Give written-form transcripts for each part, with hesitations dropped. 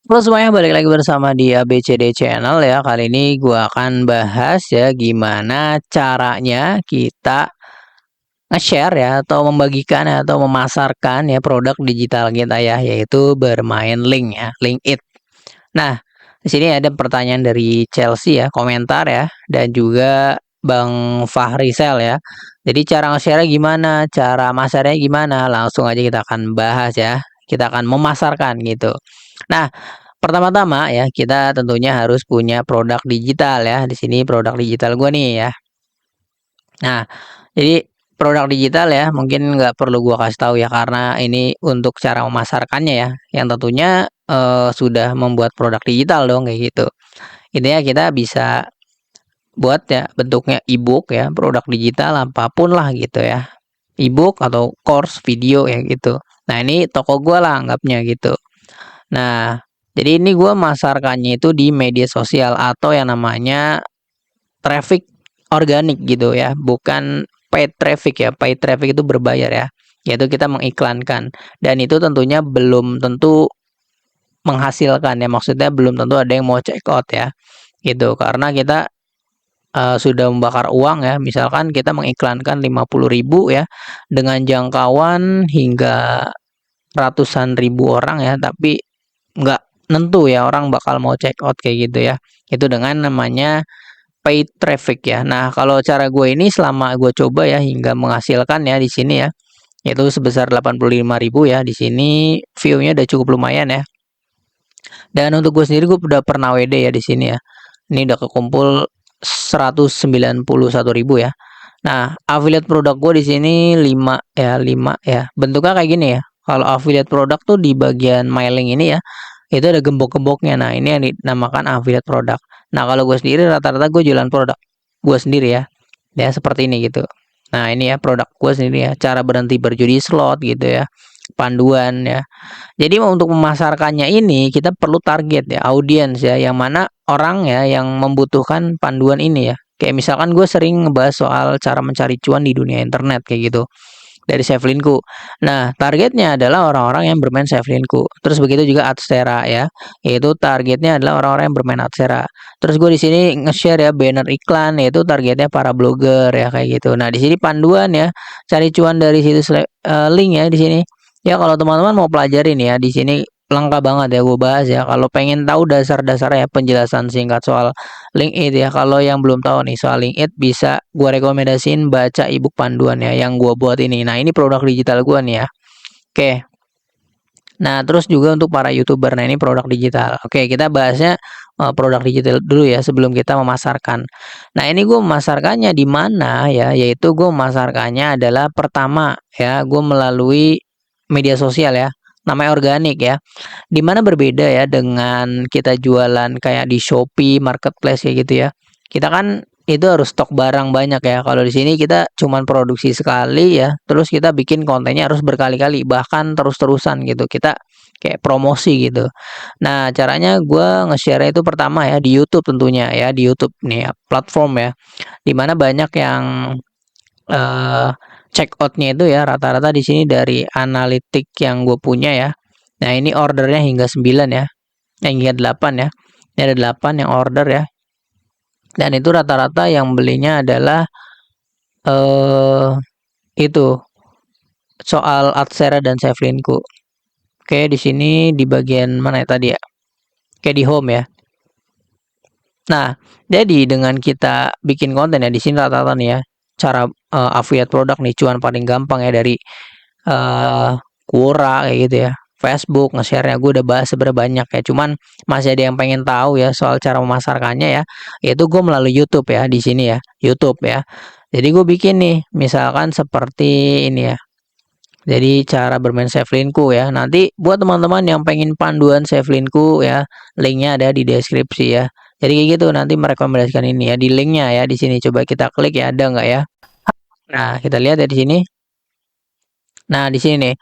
Halo semuanya, balik lagi bersama di ABCD Channel ya. Kali ini gua akan bahas ya gimana caranya kita nge-share ya atau membagikan ya, atau memasarkan ya produk digital kita ya, yaitu bermain link ya, link it. Nah, di sini ada pertanyaan dari Chelsea ya, komentar ya, dan juga Bang Fahri Sel ya. Jadi cara nge-share gimana, cara masarnya gimana? Langsung aja kita akan bahas ya. Kita akan memasarkan gitu. Nah, pertama-tama ya, kita tentunya harus punya produk digital ya. Di sini produk digital gua nih ya. Nah, jadi produk digital ya, mungkin nggak perlu gua kasih tahu ya, karena ini untuk cara memasarkannya ya, yang tentunya sudah membuat produk digital dong kayak gitu. Intinya kita bisa buat ya bentuknya e-book ya, produk digital apapun lah gitu ya. E-book atau course video ya gitu. Nah, ini toko gua lah anggapnya gitu. Nah, jadi ini gue masarkannya itu di media sosial atau yang namanya traffic organik gitu ya, bukan paid traffic ya. Paid traffic itu berbayar ya, yaitu kita mengiklankan. Dan itu tentunya belum tentu menghasilkan ya, maksudnya belum tentu ada yang mau check out ya, gitu. Karena kita sudah membakar uang ya, misalkan kita mengiklankan 50.000 ya, dengan jangkauan hingga ratusan ribu orang ya, tapi nggak nentu ya orang bakal mau check out kayak gitu ya. Itu dengan namanya paid traffic ya. Nah, kalau cara gue ini selama gue coba ya hingga menghasilkan ya di sini ya, yaitu sebesar 85.000 ya. Di sini view-nya udah cukup lumayan ya. Dan untuk gue sendiri gue udah pernah WD ya di sini ya. Ini udah kekumpul 191.000 ya. Nah, affiliate produk gue di sini 5 ya, 5 ya. Bentuknya kayak gini ya. Kalau affiliate produk tuh di bagian mailing ini ya, itu ada gembok-gemboknya. Nah, ini yang dinamakan affiliate produk. Nah, kalau gue sendiri rata-rata gue jualan produk gue sendiri ya. Ya, seperti ini gitu. Nah, ini ya produk gue sendiri ya. Cara berhenti berjudi slot gitu ya. Panduan ya. Jadi untuk memasarkannya ini kita perlu target ya, audiens ya, yang mana orang ya yang membutuhkan panduan ini ya. Kayak misalkan gue sering ngebahas soal cara mencari cuan di dunia internet kayak gitu dari Shevlinku. Nah, targetnya adalah orang-orang yang bermain Shevlinku. Terus begitu juga Adstera ya, yaitu targetnya adalah orang-orang yang bermain Adstera. Terus gue di sini nge-share ya banner iklan, yaitu targetnya para blogger ya kayak gitu. Nah, di sini panduan ya, cari cuan dari situs link ya di sini. Ya kalau teman-teman mau pelajarin ya di sini lengkap banget ya gue bahas ya. Kalau pengen tahu dasar-dasar ya penjelasan singkat soal LinkedIn ya. Kalau yang belum tahu nih soal LinkedIn bisa gue rekomendasiin baca ebook panduan ya yang gue buat ini. Nah, ini produk digital gue nih ya. Oke. Nah, terus juga untuk para YouTuber. Nah, ini produk digital. Oke, kita bahasnya produk digital dulu ya sebelum kita memasarkan. Nah, ini gue memasarkannya di mana ya? Yaitu gue memasarkannya adalah pertama ya, gue melalui media sosial ya. Namanya organik ya. Di mana berbeda ya dengan kita jualan kayak di Shopee, Marketplace kayak gitu ya. Kita kan itu harus stok barang banyak ya. Kalau di sini kita cuman produksi sekali ya, terus kita bikin kontennya harus berkali-kali, bahkan terus-terusan gitu. Kita kayak promosi gitu. Nah, caranya gue nge-share itu pertama ya di YouTube tentunya ya, di YouTube nih ya, platform ya. Dimana banyak yang eh check outnya itu ya rata-rata di sini dari analitik yang gue punya ya. Nah, ini ordernya hingga 9 ya. Hingga 8 ya. Ini ada 8 yang order ya. Dan itu rata-rata yang belinya adalah eh itu soal Adsera dan Shevlinku. Oke, di sini di bagian mana ya tadi ya? Kayak di home ya. Nah, jadi dengan kita bikin konten ya di sini rata-rata nih ya, cara affiliate produk nih cuan paling gampang ya dari eh Quora kayak gitu ya. Facebook nge-share-nya gue udah bahas seberapa banyak ya. Cuman masih ada yang pengen tahu ya soal cara memasarkannya ya. Yaitu gue melalui YouTube ya di sini ya, YouTube ya. Jadi gue bikin nih misalkan seperti ini ya. Jadi cara bermain Shevlinku ya. Nanti buat teman-teman yang pengen panduan Shevlinku ya, linknya ada di deskripsi ya. Jadi kayak gitu nanti merekomendasikan ini ya di linknya ya di sini. Coba kita klik ya ada nggak ya? Nah kita lihat ya di sini. Nah di sini nih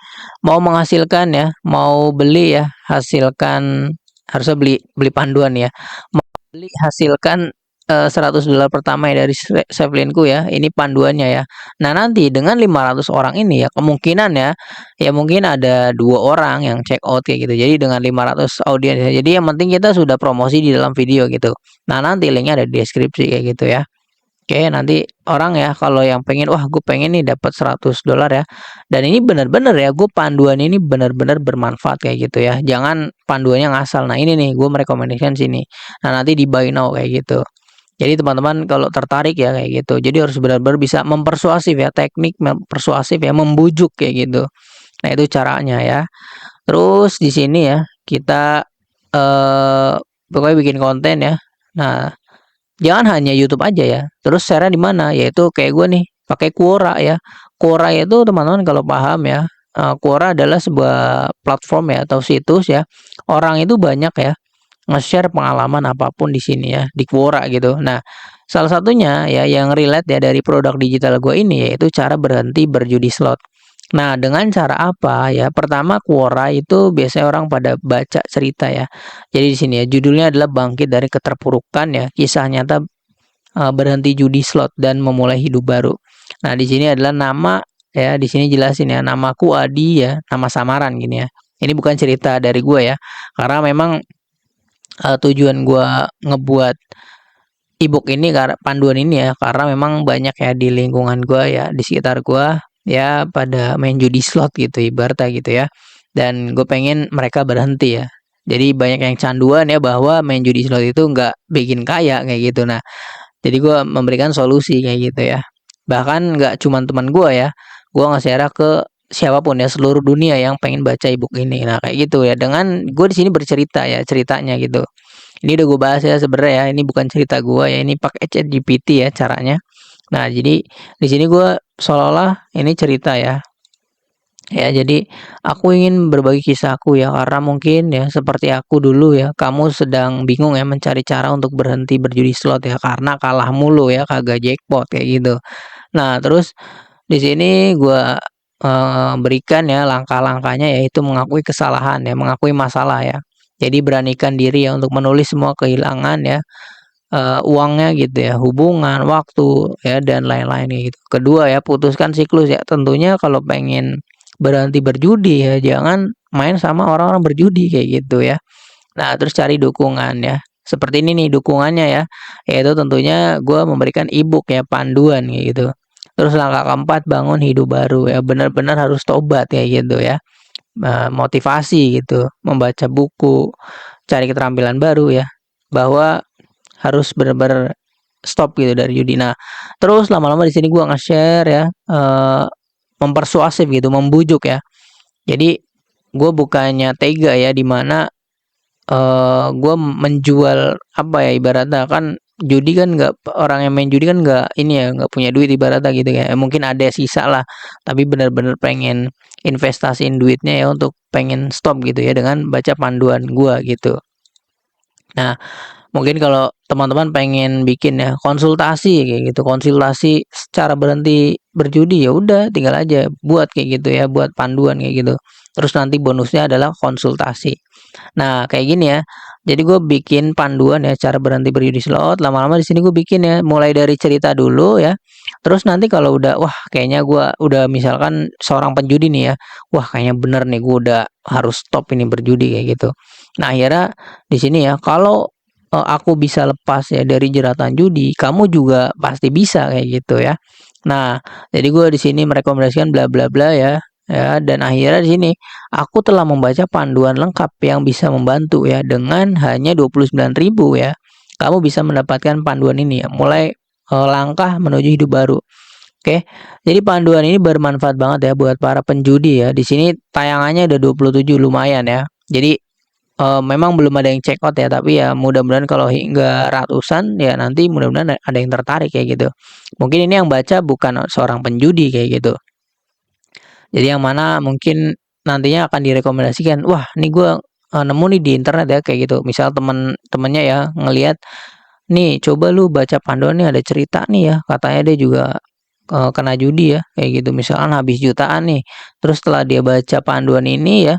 mau menghasilkan ya, mau beli ya, hasilkan harusnya beli beli panduan ya. Mau beli hasilkan $100 pertama ya dari Savelinku ya, ini panduannya ya. Nah, nanti dengan 500 orang ini ya kemungkinan ya, ya mungkin ada 2 orang yang check out kayak gitu. Jadi dengan 500 audiens ya. Jadi yang penting kita sudah promosi di dalam video gitu. Nah, nanti linknya ada di deskripsi kayak gitu ya. Oke, nanti orang ya kalau yang pengen, wah gue pengen nih dapat $100 ya. Dan ini bener-bener ya, gue panduan ini bener-bener bermanfaat kayak gitu ya. Jangan panduannya ngasal. Nah ini nih, gue merekomendasikan sini. Nah nanti di buy now kayak gitu. Jadi teman-teman kalau tertarik ya kayak gitu. Jadi harus benar-benar bisa mempersuasif ya, teknik mempersuasif ya, membujuk kayak gitu. Nah itu caranya ya. Terus di sini ya kita pokoknya bikin konten ya. Nah jangan hanya YouTube aja ya. Terus share di mana? Yaitu kayak gue nih, pakai Quora ya. Quora itu teman-teman kalau paham ya, Quora adalah sebuah platform ya atau situs ya. Orang itu banyak ya nge-share pengalaman apapun di sini ya, di Quora gitu. Nah, salah satunya ya yang relate ya dari produk digital gue ini yaitu cara berhenti berjudi slot. Nah, dengan cara apa ya? Pertama, Quora itu biasanya orang pada baca cerita ya. Jadi di sini ya judulnya adalah Bangkit dari Keterpurukan ya, kisah nyata berhenti judi slot dan memulai hidup baru. Nah, di sini adalah nama ya, di sini jelasin ya, namaku Adi ya, nama samaran gini ya. Ini bukan cerita dari gue ya, karena memang tujuan gue ngebuat ebook ini karena panduan ini ya, karena memang banyak ya di lingkungan gue ya, di sekitar gue ya pada main judi slot gitu ibaratnya gitu ya. Dan gue pengen mereka berhenti ya. Jadi banyak yang canduan ya bahwa main judi slot itu nggak bikin kaya kayak gitu. Nah, jadi gue memberikan solusi kayak gitu ya. Bahkan nggak cuman teman gue ya, gue nge-share ke siapapun ya seluruh dunia yang pengen baca ebook ini. Nah kayak gitu ya. Dengan gue di sini bercerita ya ceritanya gitu. Ini udah gue bahas ya sebenarnya ya. Ini bukan cerita gue ya. Ini pakai ChatGPT ya caranya. Nah jadi di sini gue seolah-olah ini cerita ya. Ya, jadi aku ingin berbagi kisahku ya karena mungkin ya seperti aku dulu ya, kamu sedang bingung ya mencari cara untuk berhenti berjudi slot ya karena kalah mulu ya, kagak jackpot kayak gitu. Nah, terus di sini gua berikan ya langkah-langkahnya yaitu mengakui kesalahan ya, mengakui masalah ya. Jadi beranikan diri ya untuk menulis semua kehilangan ya, uangnya gitu ya, hubungan, waktu ya dan lain-lain kayak gitu. Kedua ya, putuskan siklus ya. Tentunya kalau pengen berhenti berjudi ya jangan main sama orang-orang berjudi kayak gitu ya. Nah, terus cari dukungan ya. Seperti ini nih dukungannya ya. Yaitu tentunya gue memberikan ebook ya panduan kayak gitu. Terus langkah keempat bangun hidup baru ya. Benar-benar harus tobat kayak gitu ya. Motivasi gitu, membaca buku, cari keterampilan baru ya. Bahwa harus benar-benar stop gitu dari judi. Nah, terus lama-lama di sini gue nge-share ya, mempersuasif gitu, membujuk ya. Jadi gue bukannya tega ya, dimana gue menjual apa ya ibaratnya kan judi kan nggak orang yang main judi kan nggak ini ya nggak punya duit ibaratnya gitu ya. Mungkin ada sisa lah, tapi benar-benar pengen investasiin duitnya ya untuk pengen stop gitu ya dengan baca panduan gue gitu. Nah, mungkin kalau teman-teman pengen bikin ya konsultasi kayak gitu, konsultasi secara berhenti berjudi ya udah tinggal aja buat kayak gitu ya, buat panduan kayak gitu. Terus nanti bonusnya adalah konsultasi. Nah, kayak gini ya. Jadi gue bikin panduan ya cara berhenti berjudi slot. Lama-lama di sini gue bikin ya mulai dari cerita dulu ya. Terus nanti kalau udah wah kayaknya gue udah misalkan seorang penjudi nih ya. Wah kayaknya bener nih gue udah harus stop ini berjudi kayak gitu. Nah, akhirnya di sini ya kalau aku bisa lepas ya dari jeratan judi, kamu juga pasti bisa kayak gitu ya. Nah, jadi gue di sini merekomendasikan bla bla bla ya. Ya, dan akhirnya di sini aku telah membaca panduan lengkap yang bisa membantu ya dengan hanya 29.000 ya. Kamu bisa mendapatkan panduan ini ya, mulai langkah menuju hidup baru. Oke. Jadi panduan ini bermanfaat banget ya buat para penjudi ya. Di sini tayangannya udah 27 lumayan ya. Jadi memang belum ada yang check out ya, tapi ya mudah-mudahan kalau hingga ratusan ya nanti mudah-mudahan ada yang tertarik kayak gitu. Mungkin ini yang baca bukan seorang penjudi kayak gitu. Jadi yang mana mungkin nantinya akan direkomendasikan, wah nih gue nemu nih di internet ya kayak gitu. Misal temen-temennya ya ngelihat, nih coba lu baca panduan nih ada cerita nih ya, katanya dia juga kena judi ya kayak gitu. Misalkan habis jutaan nih, terus setelah dia baca panduan ini ya,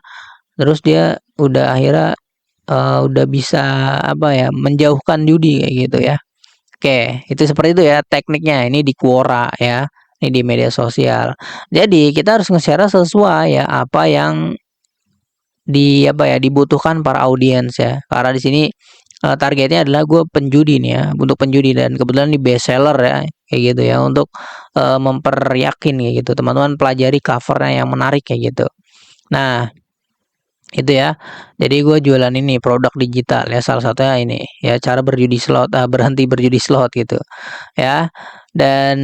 terus dia udah akhirnya udah bisa apa ya menjauhkan judi kayak gitu ya. Oke, itu seperti itu ya tekniknya. Ini di Quora ya, ini di media sosial. Jadi kita harus nge-share sesuai ya apa yang apa ya dibutuhkan para audiens ya. Karena di sini targetnya adalah gue penjudi nih ya, untuk penjudi dan kebetulan di best seller ya, kayak gitu ya untuk memperyakin kayak gitu. Teman-teman pelajari covernya yang menarik kayak gitu. Nah, itu ya. Jadi gue jualan ini produk digital ya, salah satunya ini ya cara berjudi slot, berhenti berjudi slot gitu ya. Dan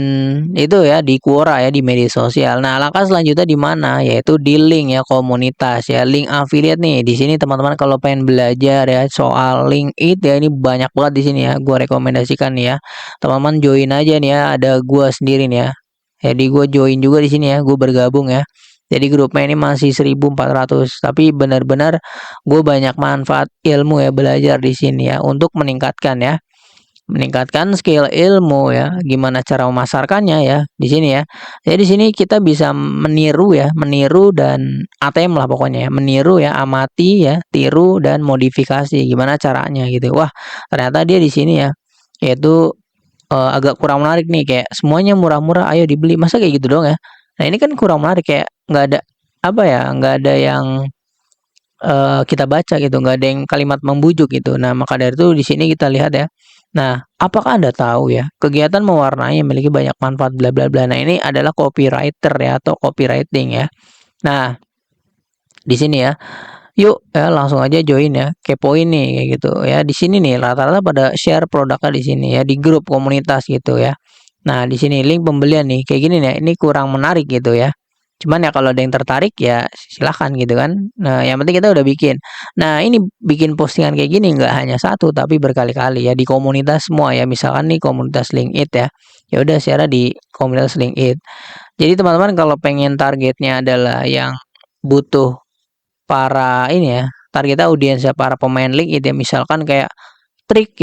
itu ya di Quora ya di media sosial. Nah, langkah selanjutnya di mana? Yaitu di link ya komunitas ya, link affiliate nih. Di sini teman-teman kalau pengen belajar ya soal link it ya ini banyak banget di sini ya. Gua rekomendasikan nih ya. Teman-teman join aja nih ya, ada gua sendiri nih ya. Jadi gue join juga di sini ya, gue bergabung ya. Jadi grupnya ini masih 1.400, tapi benar-benar gue banyak manfaat ilmu ya belajar di sini ya untuk meningkatkan skill ilmu ya, gimana cara memasarkannya ya di sini ya. Jadi di sini kita bisa meniru ya, meniru dan ATM lah pokoknya ya, meniru ya, amati ya, tiru dan modifikasi gimana caranya gitu. Wah, ternyata dia di sini ya, yaitu agak kurang menarik nih kayak semuanya murah-murah ayo dibeli masa kayak gitu dong ya. Nah ini kan kurang menarik kayak nggak ada apa ya, nggak ada yang kita baca gitu, nggak ada yang kalimat membujuk gitu. Nah, maka dari itu di sini kita lihat ya. Nah, apakah Anda tahu ya, kegiatan mewarnai memiliki banyak manfaat bla bla bla. Nah, ini adalah copywriter ya atau copywriting ya. Nah, di sini ya, yuk ya langsung aja join ya, kepoin nih kayak gitu ya. Di sini nih rata-rata pada share produknya di sini ya di grup komunitas gitu ya. Nah, di sini link pembelian nih kayak gini nih, ini kurang menarik gitu ya. Cuman ya kalau ada yang tertarik ya silahkan gitu kan. Nah, yang penting kita udah bikin. Nah, ini bikin postingan kayak gini nggak hanya satu tapi berkali-kali ya di komunitas semua ya. Misalkan nih komunitas LinkedIn ya. Ya udah share di komunitas LinkedIn. Jadi teman-teman kalau pengen targetnya adalah yang butuh para ini ya, target audiens ya para pemain LinkedIn ya misalkan kayak trik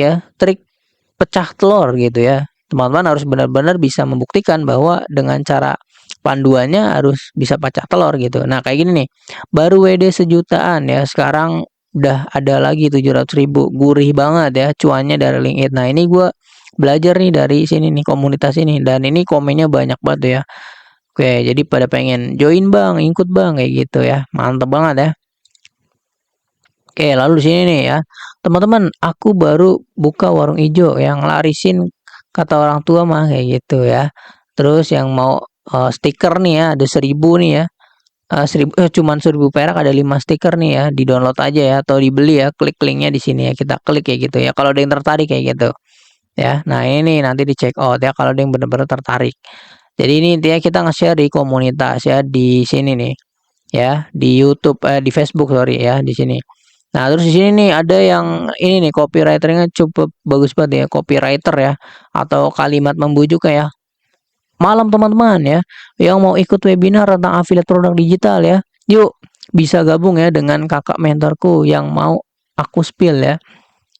pecah telur gitu ya. Teman-teman harus benar-benar bisa membuktikan bahwa dengan cara panduannya harus bisa pecah telur gitu. Nah, kayak gini nih. Baru WD sejutaan ya, sekarang udah ada lagi 700.000. Gurih banget ya cuannya dari LinkedIn. Nah, ini gue belajar nih dari sini nih komunitas ini dan ini komennya banyak banget ya. Oke, jadi pada pengen join bang, ikut bang kayak gitu ya. Mantep banget ya. Oke, lalu di sini nih ya. Teman-teman, aku baru buka warung ijo yang larisin kata orang tua mah kayak gitu ya. Terus yang mau stiker nih ya, ada 1.000 nih ya. Cuman 1.000 perak ada 5 stiker nih ya. Di-download aja ya atau dibeli ya. Klik linknya di sini ya. Kita klik kayak gitu ya. Kalau ada yang tertarik kayak gitu ya. Nah, ini nanti di check out ya kalau ada yang benar-benar tertarik. Jadi ini intinya kita nge-share di komunitas ya di sini nih ya, di YouTube di Facebook sorry ya di sini. Nah, terus di sini nih ada yang ini nih copywriternya cukup bagus banget ya, copywriter ya atau kalimat membujuk ya. Malam teman-teman ya, yang mau ikut webinar tentang affiliate produk digital ya. Yuk, bisa gabung ya dengan kakak mentorku yang mau aku spill ya.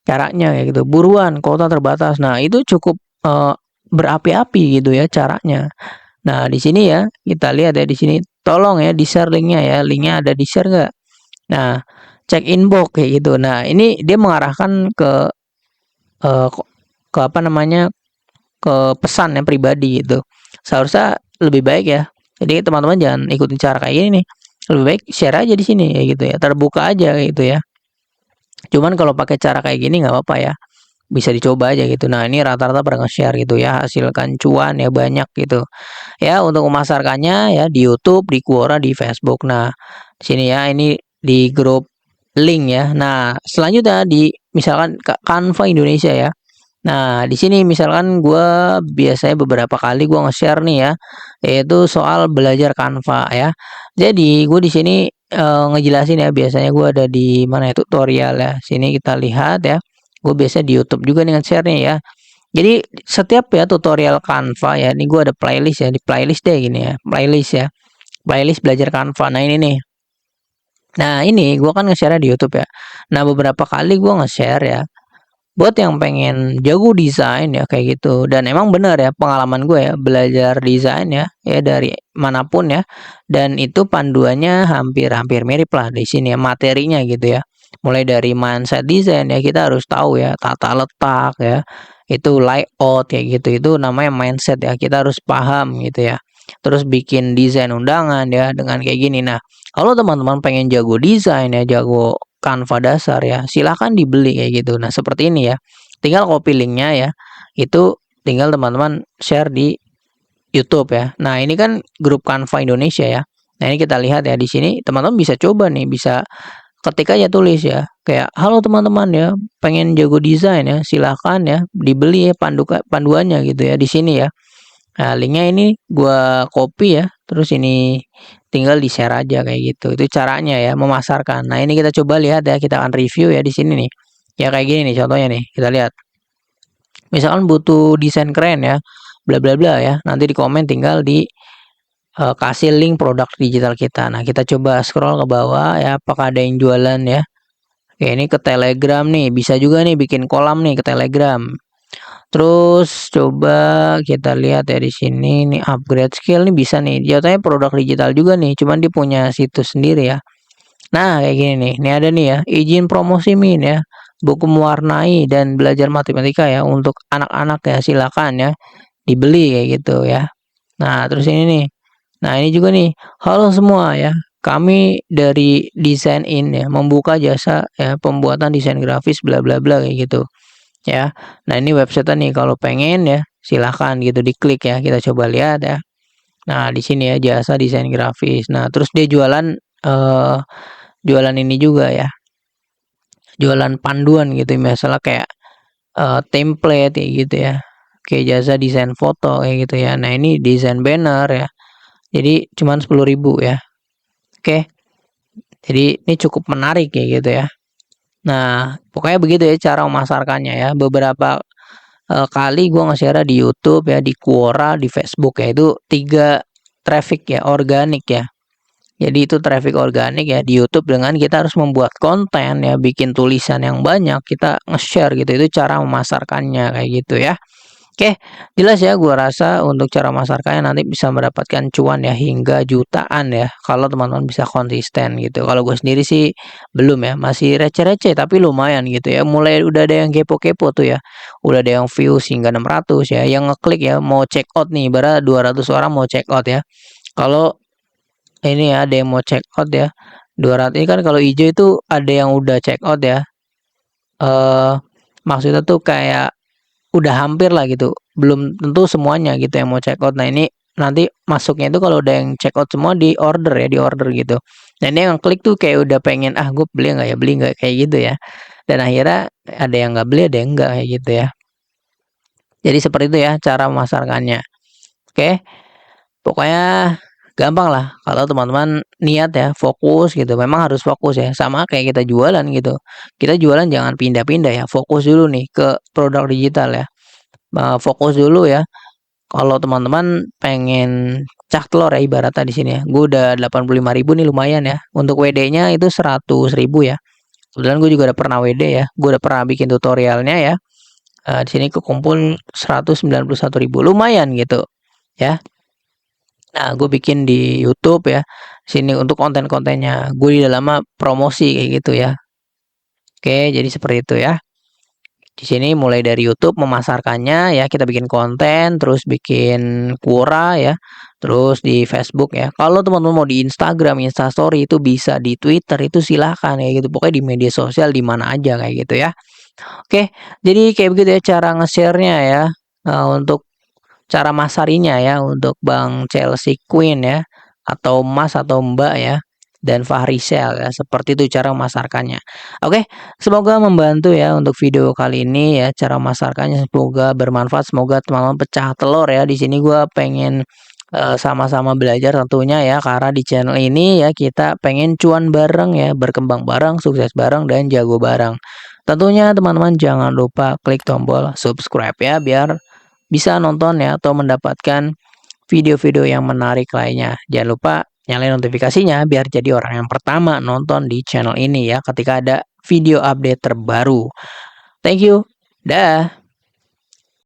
Caranya ya gitu. Buruan, kuota terbatas. Nah, itu cukup berapi-api gitu ya caranya. Nah, di sini ya, kita lihat ya di sini. Tolong ya di-share linknya ya. Linknya ada di-share nggak? Nah, cek inbox kayak gitu. Nah, ini dia mengarahkan eh, ke apa namanya? Ke pesan yang pribadi gitu. Seharusnya lebih baik ya. Jadi teman-teman jangan ikutin cara kayak gini nih. Lebih baik share aja di sini ya gitu ya. Terbuka aja gitu ya. Cuman kalau pakai cara kayak gini nggak apa-apa ya. Bisa dicoba aja gitu. Nah, ini rata-rata pada nge-share gitu ya, hasilkan cuan ya banyak gitu. Ya, untuk memasarkannya ya di YouTube, di Quora, di Facebook. Nah, di sini ya ini di grup link ya. Nah, selanjutnya di misalkan Canva Indonesia ya. Nah, di sini misalkan gue biasanya beberapa kali gue nge-share nih ya, yaitu soal belajar Canva ya. Jadi gue di sini ngejelasin ya, biasanya gue ada di mana ya tutorial ya. Sini kita lihat ya. Gue biasanya di YouTube juga dengan share nih ya. Jadi setiap ya tutorial Canva ya, ini gue ada playlist ya, di playlist deh gini ya, playlist ya. Playlist belajar Canva. Nah, ini nih. Nah, ini gue kan nge-share di YouTube ya. Nah, beberapa kali gue nge-share ya buat yang pengen jago desain ya kayak gitu. Dan emang bener ya pengalaman gue ya belajar desain ya dari manapun ya. Dan itu panduannya hampir-hampir mirip lah di sini ya materinya gitu ya. Mulai dari mindset desain ya kita harus tahu ya tata letak ya. itu layout kayak gitu. Itu namanya mindset ya. Kita harus paham gitu ya. Terus bikin desain undangan ya dengan kayak gini. Nah, kalau teman-teman pengen jago desain ya, jago Canva dasar ya, silahkan dibeli kayak gitu. Nah, seperti ini ya. Tinggal copy linknya ya. Itu tinggal teman-teman share di YouTube ya. Nah, ini kan grup Canva Indonesia ya. Nah, ini kita lihat ya di sini teman-teman bisa coba nih, bisa ketik aja tulis ya. Kayak halo teman-teman ya, pengen jago desain ya, silahkan ya dibeli ya panduannya gitu ya di sini ya. Nah, linknya ini gua copy ya, terus ini tinggal di-share aja kayak gitu. Itu caranya ya memasarkan. Nah, ini kita coba lihat ya, kita akan review ya di sini nih. Ya kayak gini nih contohnya nih, kita lihat. Misalkan butuh desain keren ya, bla bla bla ya. Nanti di komen tinggal di kasih link produk digital kita. Nah, kita coba scroll ke bawah ya, apakah ada yang jualan ya. Oke, ini ke Telegram nih, bisa juga nih bikin kolam nih ke Telegram. Terus coba kita lihat ya di sini nih upgrade skill nih bisa nih. Jatuhnya produk digital juga nih, cuman dia punya situs sendiri ya. Nah, kayak gini nih. Ini ada nih ya, izin promosi min ya. Buku mewarnai dan belajar matematika ya untuk anak-anak ya, silakan ya dibeli kayak gitu ya. Nah, terus ini nih. Nah, ini juga nih. Halo semua ya. Kami dari Design In ya, membuka jasa ya pembuatan desain grafis bla bla bla kayak gitu ya. Nah, ini website nih kalau pengen ya silahkan gitu diklik ya. Kita coba lihat ya. Nah, di sini ya jasa desain grafis. Nah, terus dia jualan jualan ini juga ya. Jualan panduan gitu misalnya kayak template kayak gitu ya. Kayak jasa desain foto kayak gitu ya. Nah, ini desain banner ya. Jadi cuman 10.000 ya. Oke. Jadi ini cukup menarik kayak gitu ya. Nah, pokoknya begitu ya cara memasarkannya ya. Beberapa kali gue nge-share di YouTube ya, di Quora, di Facebook ya. Itu 3 traffic ya, organik ya. Jadi itu traffic organik ya di YouTube dengan kita harus membuat konten ya, bikin tulisan yang banyak, kita nge-share gitu. Itu cara memasarkannya kayak gitu ya. Oke, jelas ya gua rasa untuk cara memasarkannya nanti bisa mendapatkan cuan ya hingga jutaan ya kalau teman-teman bisa konsisten gitu. Kalau gue sendiri sih belum ya, masih receh-receh tapi lumayan gitu ya. Mulai udah ada yang kepo-kepo tuh ya. Udah ada yang views hingga 600 ya, yang ngeklik ya mau check out nih, ibarat 200 orang mau check out ya. Kalau ini ya ada yang mau check out ya. 200 ini kan kalau hijau itu ada yang udah check out ya. Eh maksudnya tuh kayak udah hampir lah gitu. Belum tentu semuanya gitu yang mau check out. Nah, ini nanti masuknya itu kalau udah yang check out semua di order ya, di order gitu. Dan ini yang klik tuh kayak udah pengen ah gue beli nggak ya, beli nggak kayak gitu ya. Dan akhirnya ada yang nggak beli, ada yang enggak kayak gitu ya. Jadi seperti itu ya cara memasarkannya. Oke. Pokoknya gampang lah kalau teman-teman niat ya, fokus gitu. Memang harus fokus ya, sama kayak kita jualan gitu. Kita jualan jangan pindah-pindah ya, fokus dulu nih ke produk digital ya. Fokus dulu ya. Kalau teman-teman pengen cak telur ya ibaratnya di sini ya. Gue udah 85.000 nih lumayan ya. Untuk WD-nya itu 100.000 ya. Kebetulan gue juga udah pernah WD ya. Gue udah pernah bikin tutorialnya ya. Di sini kekumpul 191.000 lumayan gitu ya. Nah, gue bikin di YouTube ya. Sini untuk konten-kontennya. Gue di dalamnya promosi kayak gitu ya. Oke, jadi seperti itu ya. Di sini mulai dari YouTube memasarkannya ya, kita bikin konten, terus bikin Quora ya, terus di Facebook ya. Kalau teman-teman mau di Instagram, Instastory itu bisa, di Twitter itu silahkan ya gitu. Pokoknya di media sosial di mana aja kayak gitu ya. Oke, jadi kayak begitu ya cara nge-share-nya ya. Untuk cara masarinya ya untuk Bang Chelsea Queen ya atau Mas atau Mbak ya dan Fahri Sel ya seperti itu cara memasarkannya. Oke, semoga membantu ya untuk video kali ini ya cara memasarkannya semoga bermanfaat semoga teman-teman pecah telur ya di sini gua pengen sama-sama belajar tentunya ya karena di channel ini ya kita pengen cuan bareng ya berkembang bareng sukses bareng dan jago bareng. Tentunya teman-teman jangan lupa klik tombol subscribe ya biar bisa nonton ya atau mendapatkan video-video yang menarik lainnya. Jangan lupa nyalain notifikasinya biar jadi orang yang pertama nonton di channel ini ya ketika ada video update terbaru. Thank you. Dah.